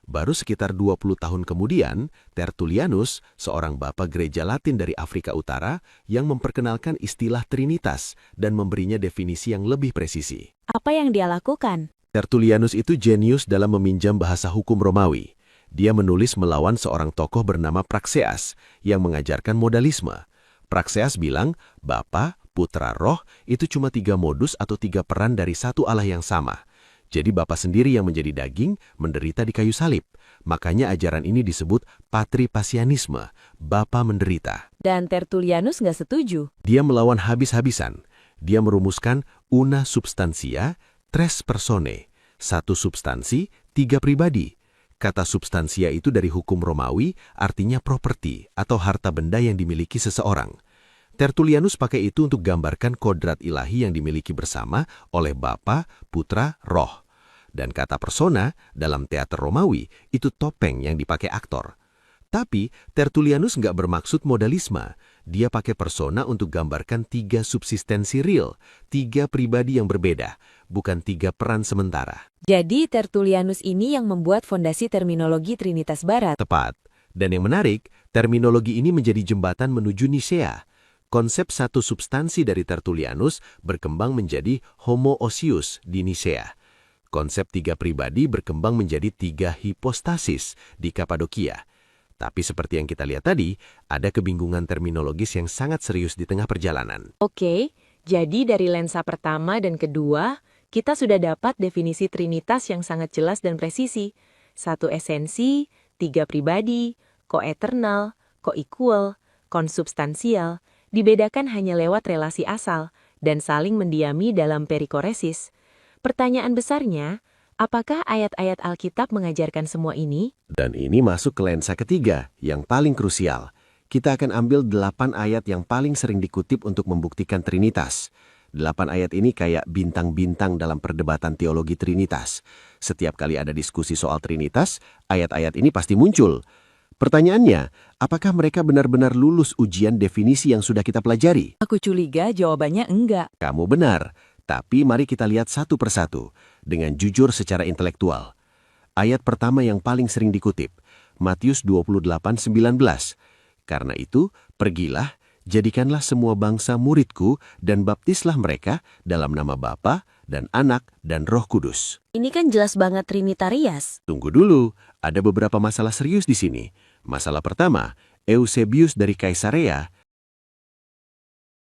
Baru sekitar 20 tahun kemudian, Tertullianus, seorang bapak gereja Latin dari Afrika Utara, yang memperkenalkan istilah Trinitas dan memberinya definisi yang lebih presisi. Apa yang dia lakukan? Tertullianus itu jenius dalam meminjam bahasa hukum Romawi. Dia menulis melawan seorang tokoh bernama Praxeas yang mengajarkan modalisme. Praxeas bilang, Bapa, Putra, Roh itu cuma 3 modus atau 3 peran dari satu Allah yang sama. Jadi Bapa sendiri yang menjadi daging, menderita di kayu salib. Makanya ajaran ini disebut patripasianisme, Bapa menderita. Dan Tertullianus nggak setuju. Dia melawan habis-habisan. Dia merumuskan una substantia, tres personae, 1 substansi, 3 pribadi. Kata substansia itu dari hukum Romawi, artinya properti atau harta benda yang dimiliki seseorang. Tertullianus pakai itu untuk gambarkan kodrat ilahi yang dimiliki bersama oleh Bapa, Putra, Roh. Dan kata persona dalam teater Romawi itu topeng yang dipakai aktor. Tapi Tertullianus nggak bermaksud modalisme. Dia pakai persona untuk gambarkan 3 subsistensi real, 3 pribadi yang berbeda, bukan 3 peran sementara. Jadi Tertullianus ini yang membuat fondasi terminologi Trinitas Barat. Tepat. Dan yang menarik, terminologi ini menjadi jembatan menuju Nisea. Konsep 1 substansi dari Tertullianus berkembang menjadi homoousios di Nisea. Konsep 3 pribadi berkembang menjadi 3 hipostasis di Kapadokia. Tapi seperti yang kita lihat tadi, ada kebingungan terminologis yang sangat serius di tengah perjalanan. Oke, jadi dari lensa pertama dan kedua, kita sudah dapat definisi Trinitas yang sangat jelas dan presisi. 1 esensi, 3 pribadi, koeternal, koequal, konsubstansial, dibedakan hanya lewat relasi asal, dan saling mendiami dalam perikoresis. Pertanyaan besarnya, apakah ayat-ayat Alkitab mengajarkan semua ini? Dan ini masuk ke lensa ketiga, yang paling krusial. Kita akan ambil 8 ayat yang paling sering dikutip untuk membuktikan Trinitas. 8 ayat ini kayak bintang-bintang dalam perdebatan teologi Trinitas. Setiap kali ada diskusi soal Trinitas, ayat-ayat ini pasti muncul. Pertanyaannya, apakah mereka benar-benar lulus ujian definisi yang sudah kita pelajari? Aku curiga jawabannya enggak. Kamu benar. Tapi mari kita lihat satu persatu, dengan jujur secara intelektual. Ayat pertama yang paling sering dikutip, Matius 28:19. Karena itu, pergilah, jadikanlah semua bangsa muridku, dan baptislah mereka dalam nama Bapa dan Anak dan Roh Kudus. Ini kan jelas banget Trinitarias. Tunggu dulu, ada beberapa masalah serius di sini. Masalah pertama, Eusebius dari Kaisarea,